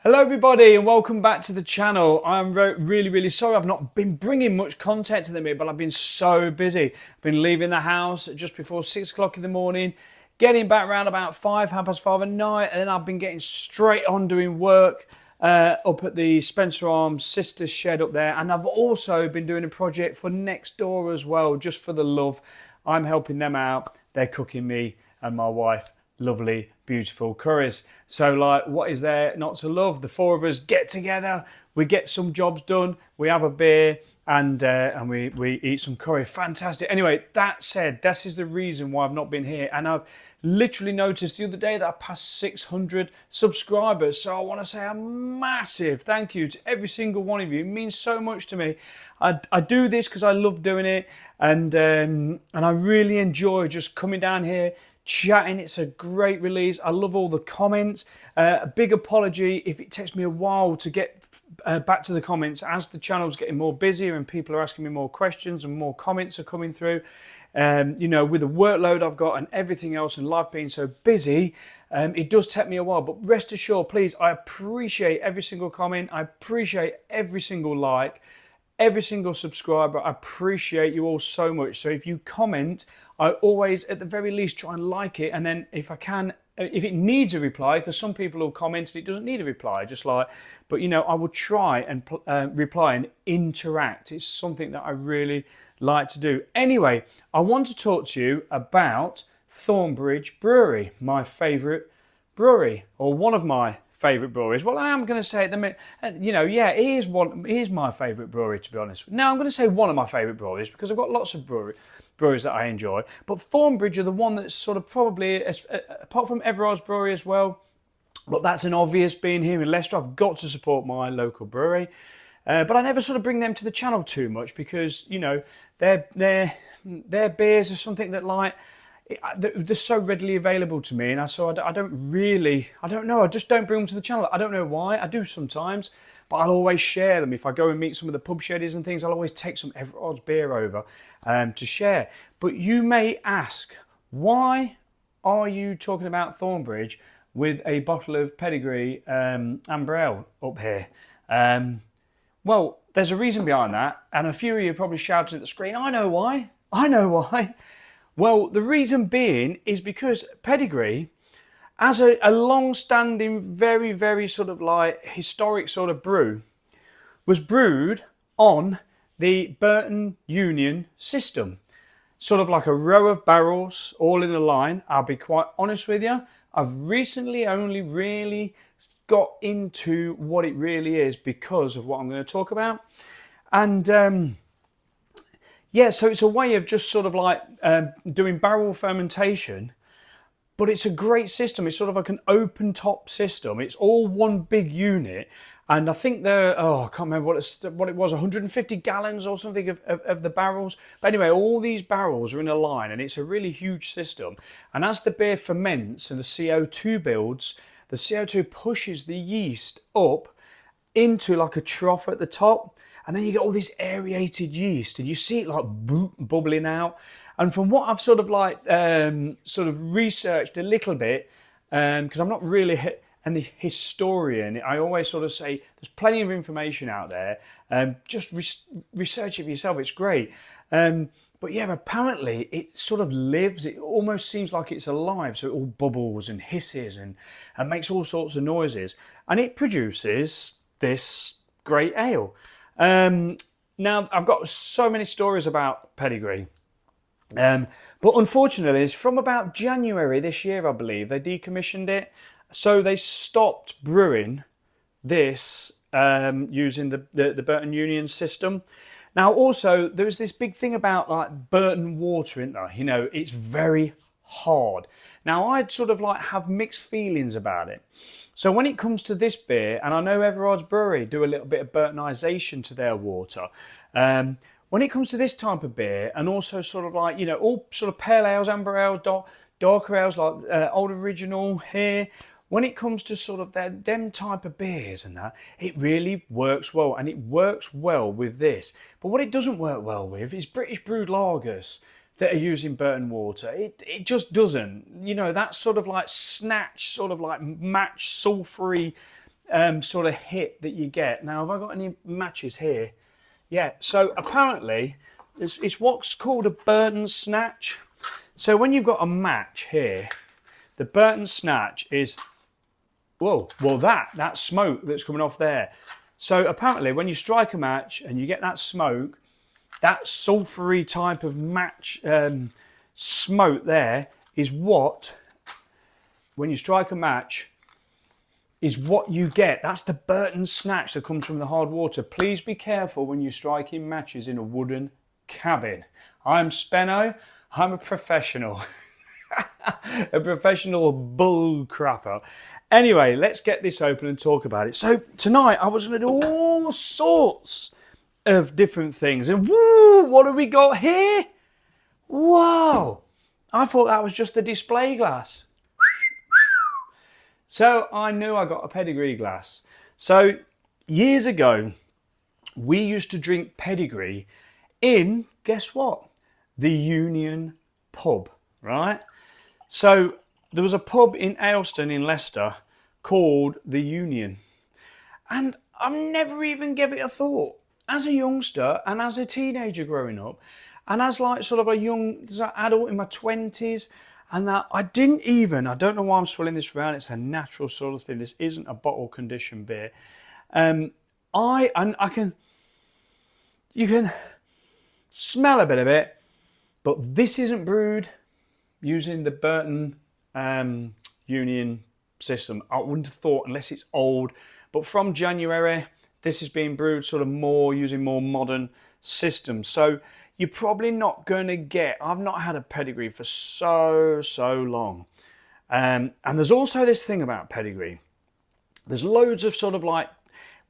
Hello everybody and welcome back to the channel. I'm really sorry I've not been bringing much content to the minute, but I've been so busy. I've been leaving the house just before 6 o'clock in the morning, getting back around about 5, 5:30 at night, and then I've been getting straight on doing work up at the Spencer Arms Sisters shed up there, and I've also been doing a project for next door as well, just for the love. I'm helping them out. They're cooking me and my wife lovely, beautiful curries. So like, what is there not to love? The four of us get together, we get some jobs done, we have a beer, and we eat some curry. Fantastic. Anyway, that said, this is the reason why I've not been here, and I've literally noticed the other day that I passed 600 subscribers. So I want to say a massive thank you to every single one of you. It means so much to me. I do this because I love doing it, and I really enjoy just coming down here, chatting. It's a great release. I love all the comments. A big apology if it takes me a while to get back to the comments, as the channel's getting more busier and people are asking me more questions and more comments are coming through. You know, with the workload I've got and everything else and life being so busy, it does take me a while. But rest assured, please, I appreciate every single comment. I appreciate every single like, every single subscriber. I appreciate you all so much. So if you comment, I always, at the very least, try and like it. And then if I can, if it needs a reply, because some people will comment and it doesn't need a reply, just like, but you know, I will try and reply and interact. It's something that I really like to do. Anyway, I want to talk to you about Thornbridge Brewery, my favourite brewery, or one of my favourite breweries. Well, I am going to say at the minute, you know, yeah, it is my favourite brewery, to be honest. Now, I'm going to say one of my favourite breweries because I've got lots of breweries that I enjoy, but Thornbridge are the one that's sort of probably, apart from Everard's Brewery as well, but that's an obvious, being here in Leicester, I've got to support my local brewery. But I never sort of bring them to the channel too much because, you know, their beers are something that, like, they're so readily available to me, and so I don't know, I just don't bring them to the channel. I don't know why. I do sometimes, but I'll always share them. If I go and meet some of the pub sheddies and things, I'll always take some Everard's beer over to share. But you may ask, why are you talking about Thornbridge with a bottle of Pedigree amber ale up here? Well, there's a reason behind that, and a few of you probably shouted at the screen, I know why. I know why. Well, the reason being is because Pedigree, as a long-standing, very sort of like historic sort of brew, was brewed on the Burton Union system. Sort of like a row of barrels all in a line. I'll be quite honest with you, I've recently only really got into what it really is because of what I'm going to talk about. And yeah, so it's a way of just sort of like doing barrel fermentation, but it's a great system. It's sort of like an open top system. It's all one big unit. And I think they're, I can't remember what it was, 150 gallons or something of the barrels. But anyway, all these barrels are in a line, and it's a really huge system. And as the beer ferments and the CO2 builds, the CO2 pushes the yeast up into like a trough at the top. And then you get all this aerated yeast, and you see it like bubbling out. And from what I've sort of like sort of researched a little bit, because I'm not really a historian, I always sort of say there's plenty of information out there. Just research it for yourself. It's great. But yeah, apparently it sort of lives. It almost seems like it's alive. So it all bubbles and hisses and makes all sorts of noises, and it produces this great ale. Now, I've got so many stories about Pedigree, but unfortunately, it's from about January this year, I believe, they decommissioned it. So they stopped brewing this using the Burton Union system. Now, also, there was this big thing about like Burton water, isn't there? You know, it's very hard. Now, I'd sort of like have mixed feelings about it. So when it comes to this beer, and I know Everard's Brewery do a little bit of Burtonisation to their water, when it comes to this type of beer, and also sort of like, you know, all sort of pale ales, amber ales, darker ales like Old Original here, when it comes to sort of them type of beers and that, it really works well, and it works well with this. But what it doesn't work well with is British brewed lagers that are using Burton water. It just doesn't. You know, that sort of like snatch, sort of like match sulfury sort of hit that you get. Now, have I got any matches here? Yeah, so apparently it's what's called a Burton snatch. So when you've got a match here, the Burton snatch is, whoa, well that smoke that's coming off there. So apparently when you strike a match and you get that smoke, that sulfury type of match smoke there is what, when you strike a match, is what you get. That's the Burton snatch that comes from the hard water. Please be careful when you're striking matches in a wooden cabin. I'm Spenno, I'm a professional. A professional bull crapper. Anyway, let's get this open and talk about it. So tonight I was going to do all sorts of different things. And woo, what have we got here? Whoa, I thought that was just the display glass. So I knew I got a Pedigree glass. So years ago, we used to drink Pedigree in, guess what? The Union pub, right? So there was a pub in Ayleston in Leicester called the Union. And I've never even given it a thought. As a youngster and as a teenager growing up, and as like sort of a young adult in my 20s, and that I don't know why I'm swilling this around, it's a natural sort of thing. This isn't a bottle conditioned beer. You can smell a bit of it, but this isn't brewed using the Burton Union system. I wouldn't have thought, unless it's old, but from January, this is being brewed sort of more using more modern systems. So you're probably not going to get, I've not had a Pedigree for so long. And there's also this thing about Pedigree. There's loads of sort of like,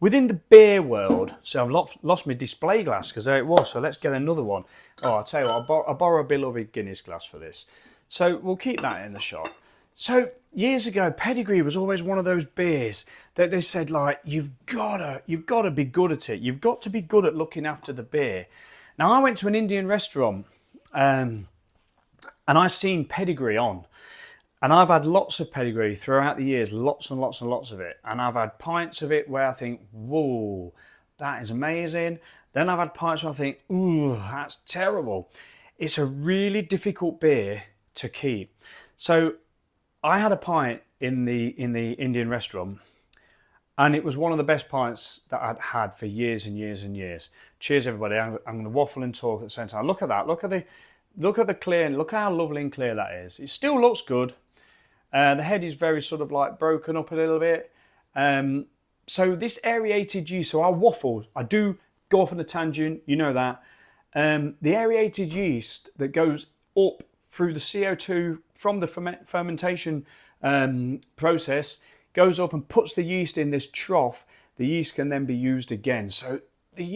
within the beer world, so I've lost my display glass because there it was, so let's get another one. Oh, I'll tell you what, I borrow a beloved Guinness glass for this. So we'll keep that in the shot. So years ago, Pedigree was always one of those beers that they said, like, you've got to be good at it. You've got to be good at looking after the beer. Now, I went to an Indian restaurant and I seen Pedigree on. And I've had lots of Pedigree throughout the years, lots and lots and lots of it. And I've had pints of it where I think, whoa, that is amazing. Then I've had pints where I think, ooh, that's terrible. It's a really difficult beer to keep. So I had a pint in the Indian restaurant, and it was one of the best pints that I'd had for years and years and years. Cheers, everybody. I'm going to waffle and talk at the same time. Look at that. Look at the clear. Look how lovely and clear that is. It still looks good. The head is very sort of like broken up a little bit. So this aerated yeast, so I waffle. I do go off on a tangent, you know that. The aerated yeast that goes up through the CO2 from the fermentation process, goes up and puts the yeast in this trough. The yeast can then be used again. So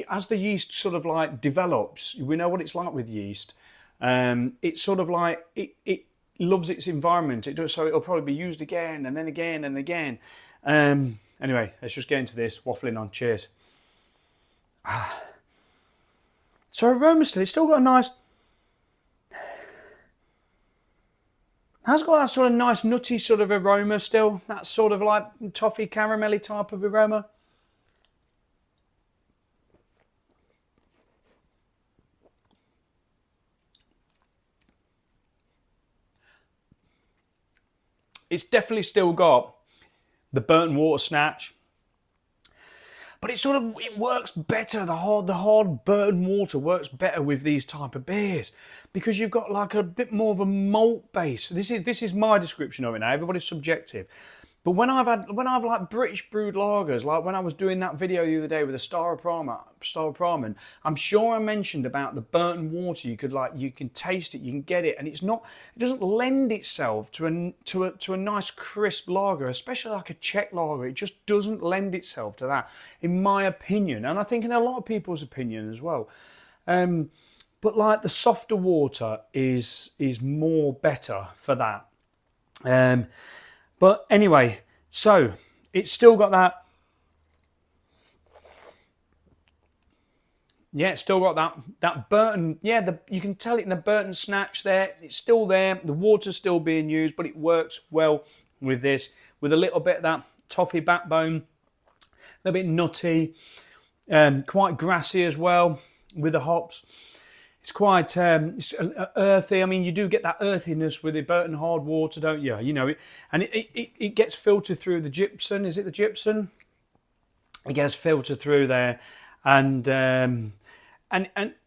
as the yeast sort of like develops, we know what it's like with yeast. It's sort of like, it loves its environment. It does, so it'll probably be used again and then again and again. Anyway, let's just get into this, waffling on. Cheers. So aroma still, it's still got a nice, has got that sort of nice nutty sort of aroma still. That sort of like toffee caramelly type of aroma. It's definitely still got the Burton water snatch, but it works better. The hard Burton water works better with these type of beers because you've got like a bit more of a malt base. This is my description of it now. Everybody's subjective. But when I've like British brewed lagers, like when I was doing that video the other day with the Star of Pramen, I'm sure I mentioned about the Burton water. You can taste it, you can get it, and it doesn't lend itself to a nice crisp lager, especially like a Czech lager. It just doesn't lend itself to that, in my opinion, and I think in a lot of people's opinion as well. But like the softer water is more better for that. But anyway, so it's still got that. Yeah, it's still got that Burton. Yeah, you can tell it in the Burton snatch there. It's still there. The water's still being used, but it works well with this, with a little bit of that toffee backbone. a little bit nutty, quite grassy as well with the hops. It's quite it's earthy. I mean, you do get that earthiness with the Burton hard water, don't you? You know, it gets filtered through the gypsum. Is it the gypsum? It gets filtered through there, and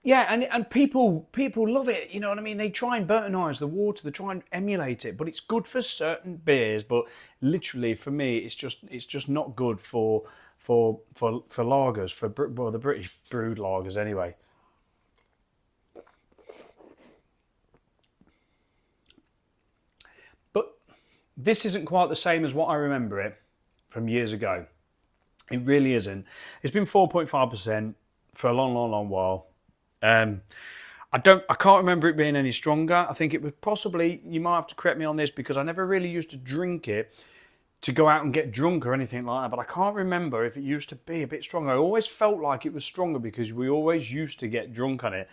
yeah, and people love it. You know what I mean? They try and Burtonise the water. They try and emulate it, but it's good for certain beers. But literally, for me, it's just not good for lagers, for the British brewed lagers anyway. This isn't quite the same as what I remember it from years ago. It really isn't. It's been 4.5% for a long while. I can't remember it being any stronger. I think it was possibly, you might have to correct me on this, because I never really used to drink it to go out and get drunk or anything like that, but I can't remember if it used to be a bit stronger. I always felt like it was stronger because we always used to get drunk on it.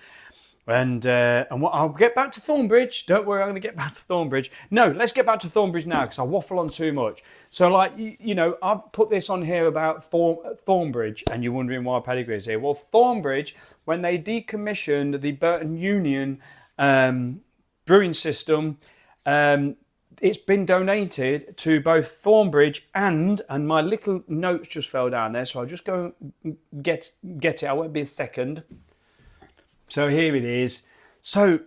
And I'll get back to Thornbridge. Don't worry, I'm going to get back to Thornbridge. No, let's get back to Thornbridge now, because I waffle on too much. So, like, you know, I've put this on here about Thornbridge, and you're wondering why Pedigree is here. Well, Thornbridge, when they decommissioned the Burton Union brewing system, it's been donated to both Thornbridge and my little notes just fell down there, so I'll just go get it. I won't be a second. So here it is. So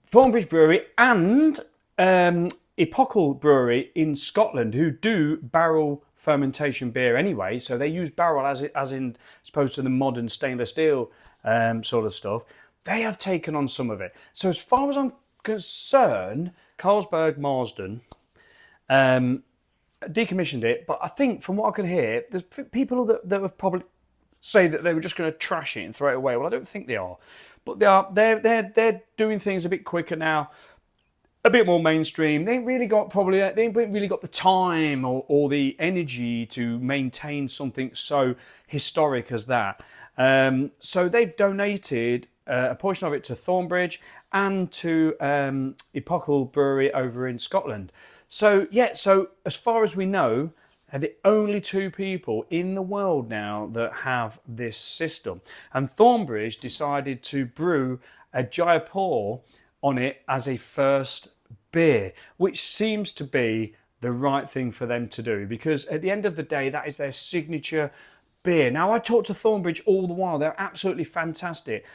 Thornbridge Brewery and Epochal Brewery in Scotland, who do barrel fermentation beer anyway, so they use barrel as in opposed to the modern stainless steel sort of stuff. They have taken on some of it. So as far as I'm concerned, Carlsberg Marsden decommissioned it, but I think from what I can hear, there's people that have probably say that they were just going to trash it and throw it away. Well, I don't think they are, but they're doing things a bit quicker now, a bit more mainstream. They ain't really got the time or the energy to maintain something so historic as that. So they've donated a portion of it to Thornbridge and to Epochal Brewery over in Scotland. So yeah, so as far as we know, are the only two people in the world now that have this system. And Thornbridge decided to brew a Jaipur on it as a first beer, which seems to be the right thing for them to do, because at the end of the day, that is their signature beer. Now, I talk to Thornbridge all the while. They're absolutely fantastic.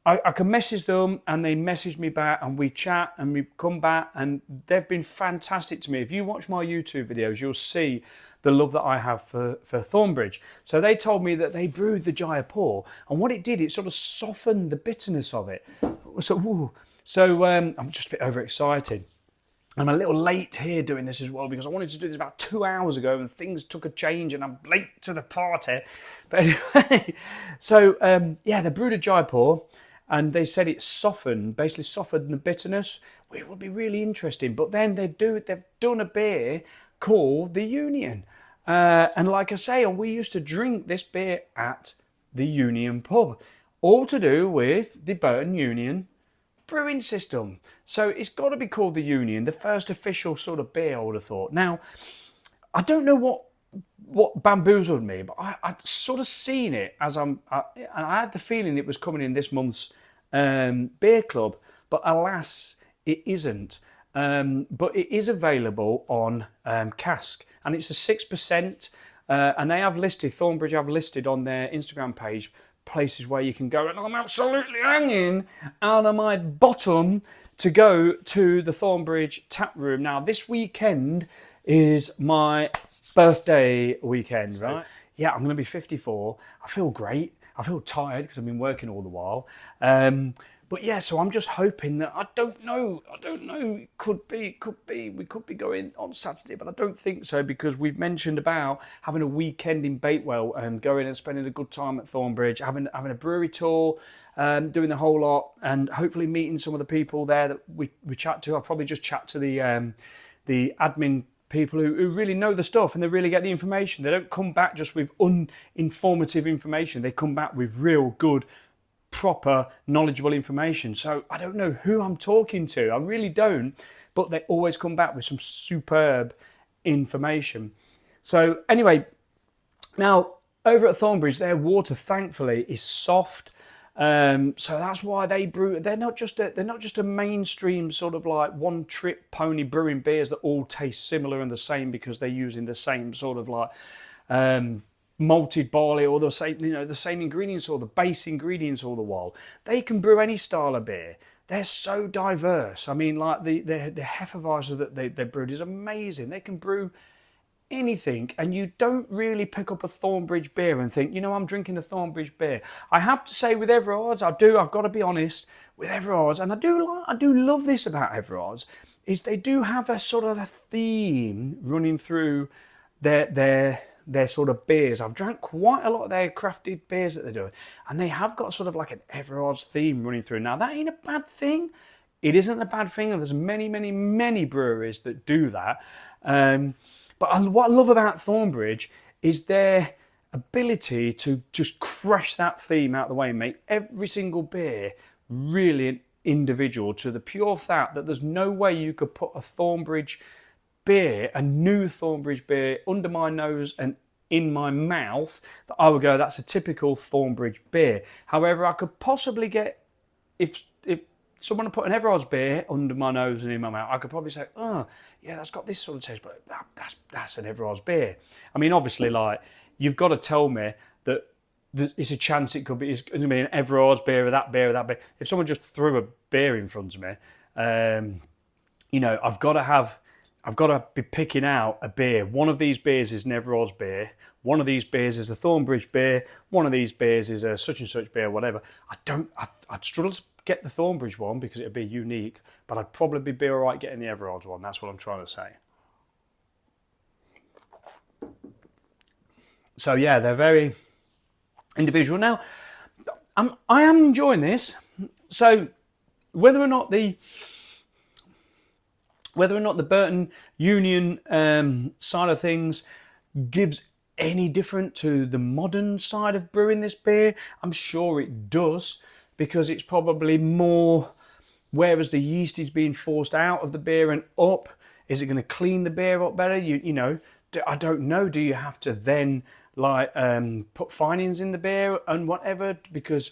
I can message them and they message me back and we chat and we come back, and they've been fantastic to me. If you watch my YouTube videos, you'll see the love that I have for Thornbridge. So they told me that they brewed the Jaipur, and what it did, it sort of softened the bitterness of it. So I'm just a bit overexcited. I'm a little late here doing this as well, because I wanted to do this about 2 hours ago and things took a change and I'm late to the party. But anyway, so yeah, they brewed a Jaipur and they said it basically softened the bitterness, which would be really interesting. But then they've done a beer called the Union. And like I say, we used to drink this beer at the Union pub, all to do with the Burton Union brewing system. So it's got to be called the Union, the first official sort of beer, I would have thought. Now, I don't know what bamboozled me, but I'd sort of seen it and I had the feeling it was coming in this month's beer club, but alas, it isn't. But it is available on cask, and it's a 6%, and they have listed, Thornbridge have listed on their Instagram page places where you can go, and I'm absolutely hanging out of my bottom to go to the Thornbridge tap room. Now, this weekend is my birthday weekend, right? Yeah, I'm going to be 54. I feel great. I feel tired because I've been working all the while. But yeah, so I'm just hoping that, I don't know, it could be, we could be going on Saturday, but I don't think so, because we've mentioned about having a weekend in Bakewell and going and spending a good time at Thornbridge, having a brewery tour, doing the whole lot, and hopefully meeting some of the people there that we chat to. I'll probably just chat to the admin people who really know the stuff and they really get the information. They don't come back just with uninformative information. They come back with real good, proper, knowledgeable information. So I don't know who I'm talking to. I really don't. But they always come back with some superb information. So anyway, Now, over at Thornbridge, their water, thankfully, is soft. So that's why they brew. They're not just a mainstream sort of like one-trip pony brewing beers that all taste similar and the same because they're using the same sort of like malted barley or the same, the same ingredients or the base ingredients all the while. They can brew any style of beer. They're so diverse. I mean, like the Hefeweizen that they brewed is amazing. They can brew anything, and you don't really pick up a Thornbridge beer and think, I'm drinking a Thornbridge beer. I have to say, with Everard's, I've got to be honest, with Everard's, and I do love this about Everard's, is they do have a sort of a theme running through their sort of beers. I've drank quite a lot of their crafted beers that they're doing, and they have got sort of like an Everard's theme running through. Now, that ain't a bad thing. It isn't a bad thing, and there's many, many, many breweries that do that. But what I love about Thornbridge is their ability to just crush that theme out of the way and make every single beer really individual, to the pure fact that there's no way you could put a Thornbridge beer, a new Thornbridge beer, under my nose and in my mouth that I would go, that's a typical Thornbridge beer. However, I could possibly get, if someone put an Everard's beer under my nose and in my mouth, I could probably say, oh, yeah, that's got this sort of taste, but that's an Everard's beer. I mean, obviously, like, you've got to tell me that it's a chance it could be an Everard's beer or that beer or that beer. If someone just threw a beer in front of me, I've got to be picking out a beer. One of these beers is an Everard's beer. One of these beers is a Thornbridge beer. One of these beers is a such and such beer, whatever. I'd struggle to get the Thornbridge one because it'd be unique, but I'd probably be all right getting the Everard's one. That's what I'm trying to say. So yeah, they're very individual. Now, I am enjoying this. So whether or not the Burton Union side of things gives any different to the modern side of brewing this beer, I'm sure it does, because it's probably more, whereas the yeast is being forced out of the beer and up, is it going to clean the beer up better? I don't know. Do you have to then put finings in the beer and whatever? Because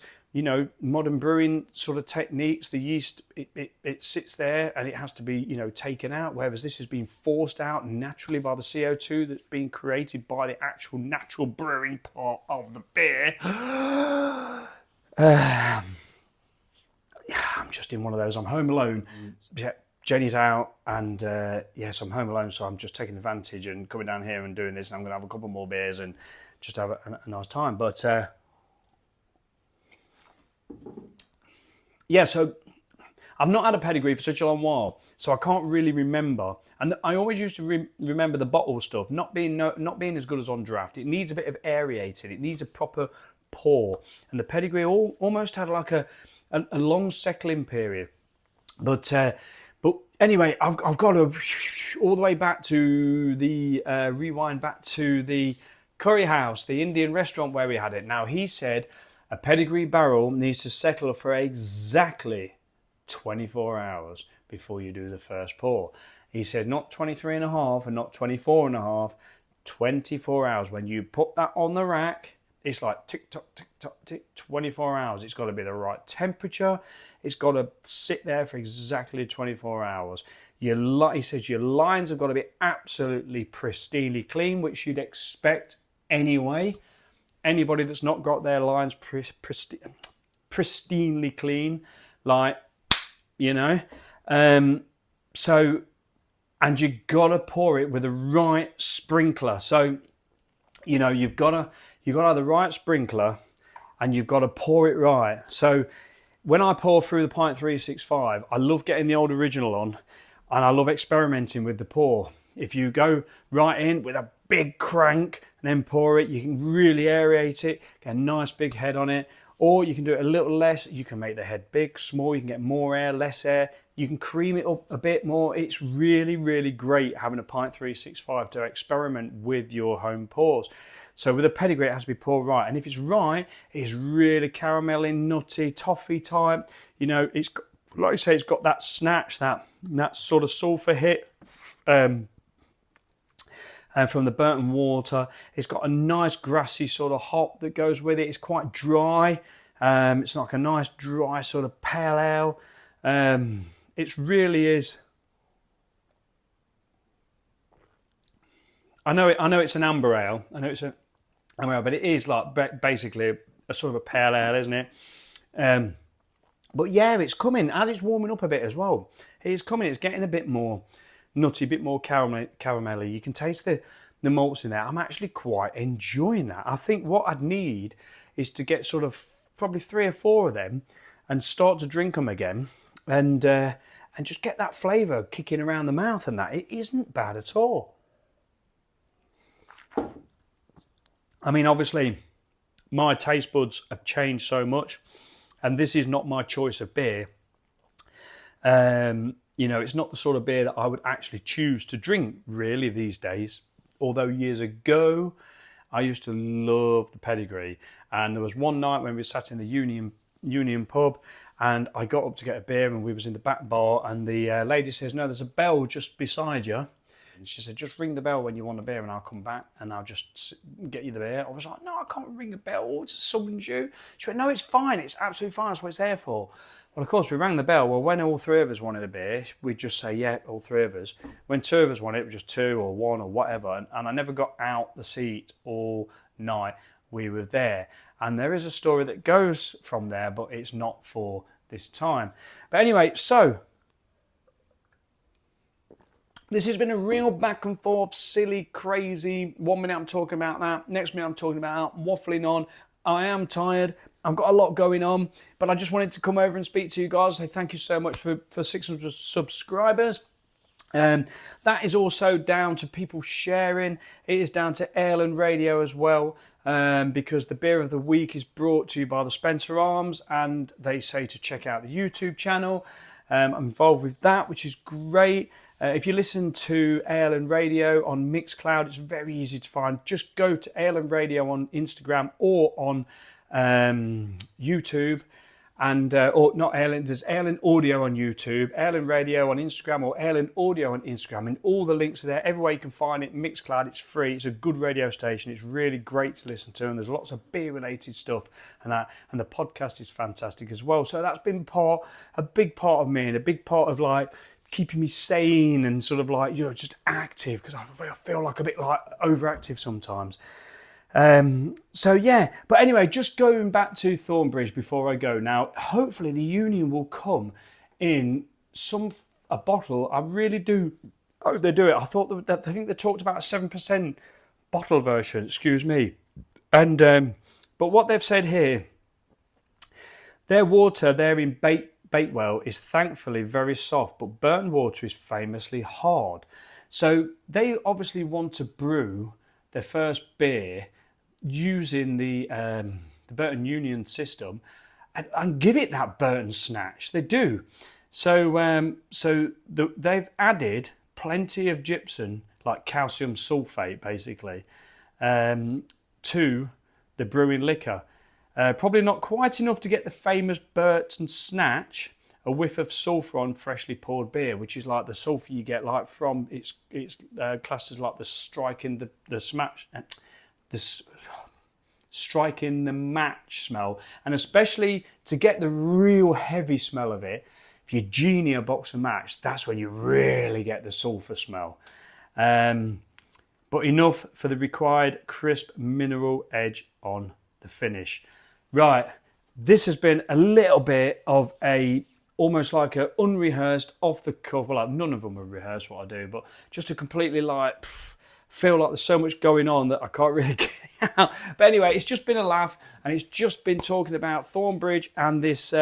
modern brewing sort of techniques, the yeast, it sits there and it has to be, taken out, whereas this is being forced out naturally by the CO2 that's being created by the actual natural brewing part of the beer. I'm just in one of those. I'm home alone. Jenny's out, and yes, I'm home alone, so I'm just taking advantage and coming down here and doing this, and I'm going to have a couple more beers and just have a nice time. But yeah, so I've not had a Pedigree for such a long while, so I can't really remember. And I always used to remember the bottle stuff not being as good as on draft. It needs a bit of aerating. It needs a proper pour. And the Pedigree almost had like a long settling period. But anyway, I've got to all the way back to the rewind back to the curry house, the Indian restaurant where we had it. Now, he said a Pedigree barrel needs to settle for exactly 24 hours before you do the first pour. He said not 23 and a half and not 24 and a half, 24 hours. When you put that on the rack, it's like tick tock, tick tock, tick, 24 hours. It's got to be the right temperature. It's got to sit there for exactly 24 hours. He says your lines have got to be absolutely pristinely clean, which you'd expect anyway. Anybody that's not got their lines pristinely clean, and you gotta pour it with the right sprinkler. So, you've got to have the right sprinkler, and you've got to pour it right. So, when I pour through the Pint 365, I love getting the old original on, and I love experimenting with the pour. If you go right in with a big crank and then pour it, you can really aerate it, get a nice big head on it. Or you can do it a little less. You can make the head big, small. You can get more air, less air. You can cream it up a bit more. It's really, really great having a Pint 365 to experiment with your home pours. So with a Pedigree, it has to be poured right. And if it's right, it's really caramelly, nutty, toffee type. It's, like I say, it's got that snatch, that sort of sulfur hit. from the Burton water. It's got a nice grassy sort of hop that goes with it. It's quite dry. It's like a nice dry sort of pale ale. It really is. I know it's an amber ale. I know it's an amber ale, but it is like basically a sort of a pale ale, isn't it? But yeah, it's coming as it's warming up a bit as well. It's coming. It's getting a bit more nutty, a bit more caramelly. You can taste the malts in there. I'm actually quite enjoying that. I think what I'd need is to get sort of probably 3 or 4 of them and start to drink them again, and just get that flavour kicking around the mouth, and that it isn't bad at all. I mean, obviously, my taste buds have changed so much, and this is not my choice of beer. You know, it's not the sort of beer that I would actually choose to drink really these days. Although years ago, I used to love the Pedigree. And there was one night when we sat in the Union pub, and I got up to get a beer, and we was in the back bar, and the lady says, "No, there's a bell just beside you." And she said, "Just ring the bell when you want a beer, and I'll come back and I'll just get you the beer." I was like, "No, I can't ring a bell to summons you." She went, "No, it's fine. It's absolutely fine. That's what it's there for." Well, of course, we rang the bell. Well, when all 3 of us wanted a beer, we'd just say, "Yeah, all 3 of us." When 2 of us wanted it, was just 2 or 1 or whatever. And I never got out the seat all night. We were there. And there is a story that goes from there, but it's not for this time. But anyway, so this has been a real back and forth, silly, crazy. 1 minute I'm talking about that. Next minute I'm talking about that, waffling on. I am tired. I've got a lot going on, but I just wanted to come over and speak to you guys. Say thank you so much for 600 subscribers. That is also down to people sharing. It is down to Ale and Radio as well, because the beer of the week is brought to you by the Spencer Arms, and they say to check out the YouTube channel. I'm involved with that, which is great. If you listen to Ale and Radio on Mixcloud, it's very easy to find. Just go to Ale and Radio on Instagram or on YouTube, and or not Ale. There's Ale and Audio on YouTube, Ale and Radio on Instagram, or Ale and Audio on Instagram, and all the links are there. Everywhere you can find it. Mixcloud, it's free. It's a good radio station. It's really great to listen to, and there's lots of beer-related stuff and that. And the podcast is fantastic as well. So that's been a big part of me, and a big part of like keeping me sane and sort of like, you know, just active, because I feel like a bit like overactive sometimes. So yeah, but anyway, just going back to Thornbridge before I go. Now, hopefully the Union will come in a bottle. I really do hope they do it. I think they talked about a 7% bottle version, excuse me. And but what they've said here, their water there in Bakewell is thankfully very soft, but Burton water is famously hard. So they obviously want to brew their first beer using the Burton Union system and give it that Burton snatch. They do. So they've added plenty of gypsum, like calcium sulfate, basically, to the brewing liquor. Probably not quite enough to get the famous Burton snatch, a whiff of sulphur on freshly poured beer, which is like the sulphur you get like from it's classed as like the striking the smash, this striking the match smell, and especially to get the real heavy smell of it. If you genie a box of match, that's when you really get the sulphur smell. But enough for the required crisp mineral edge on the finish. Right, this has been a little bit of almost like a unrehearsed, off the cuff. Well, like none of them are rehearsed what I do, but just to completely like feel like there's so much going on that I can't really get out. But anyway, it's just been a laugh, and it's just been talking about Thornbridge and this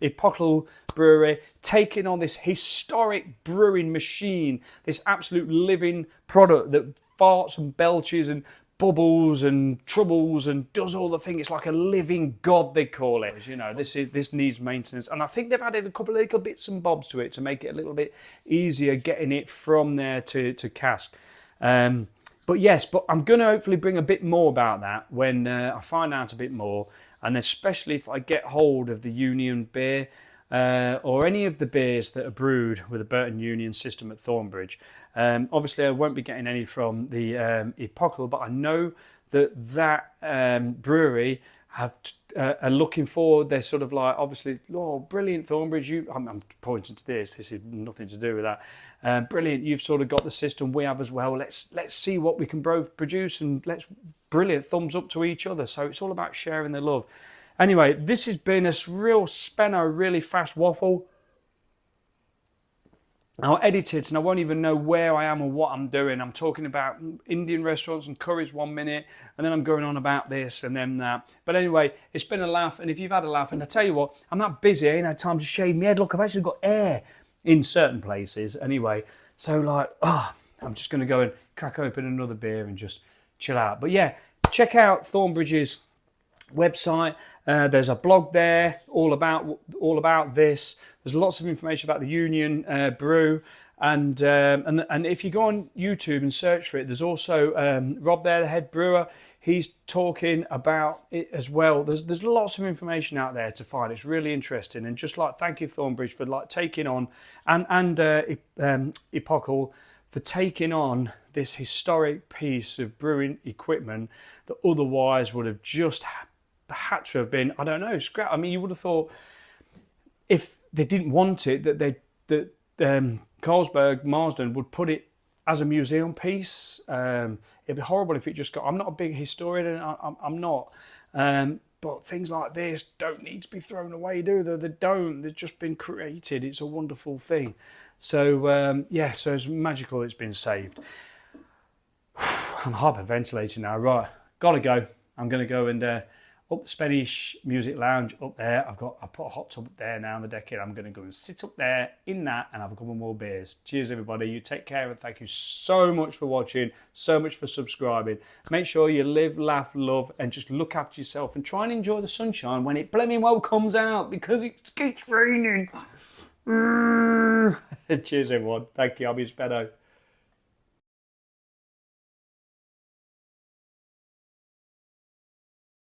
Epochal brewery taking on this historic brewing machine, this absolute living product that farts and belches and bubbles and troubles and does all the things. It's like a living god, they call it. You know, this needs maintenance, and I think they've added a couple of little bits and bobs to it to make it a little bit easier getting it from there to cask. But yes, but I'm going to hopefully bring a bit more about that when I find out a bit more, and especially if I get hold of the Union beer. or any of the beers that are brewed with the Burton Union system at Thornbridge. Obviously, I won't be getting any from the Epochal, but I know that brewery are looking forward. They're sort of like, obviously, oh, brilliant, Thornbridge. I'm pointing to this. This is nothing to do with that. Brilliant. You've sort of got the system we have as well. Let's see what we can produce, and brilliant. Thumbs up to each other. So it's all about sharing the love. Anyway, this has been a real spanner, really fast waffle. I'll edit it and I won't even know where I am or what I'm doing. I'm talking about Indian restaurants and curries 1 minute, and then I'm going on about this and then that. But anyway, it's been a laugh, and if you've had a laugh, and I tell you what, I'm not busy, I ain't had time to shave my head. Look, I've actually got hair in certain places anyway. So like, I'm just going to go and crack open another beer and just chill out. But yeah, check out Thornbridge's website. There's a blog there all about this. There's lots of information about the Union brew, and if you go on YouTube and search for it, there's also Rob there, the head brewer. He's talking about it as well. There's lots of information out there to find. It's really interesting, and just like thank you Thornbridge for like taking on and Epochal for taking on this historic piece of brewing equipment that otherwise would have just had to have been, I don't know, scrap. I mean, you would have thought if they didn't want it, that Carlsberg Marsden would put it as a museum piece. It'd be horrible if it just got. I'm not a big historian, and I'm not. But things like this don't need to be thrown away, do they? They don't. They've just been created. It's a wonderful thing. So yeah, so it's magical. It's been saved. I'm hyperventilating now. Right, gotta go. I'm gonna go and. Up the Spanish Music Lounge up there. I put a hot tub up there now on the decking. I'm going to go and sit up there in that and have a couple more beers. Cheers, everybody. You take care, and thank you so much for watching, so much for subscribing. Make sure you live, laugh, love, and just look after yourself and try and enjoy the sunshine when it blooming well comes out, because it keeps raining. Cheers, everyone. Thank you. I'll be Spedo.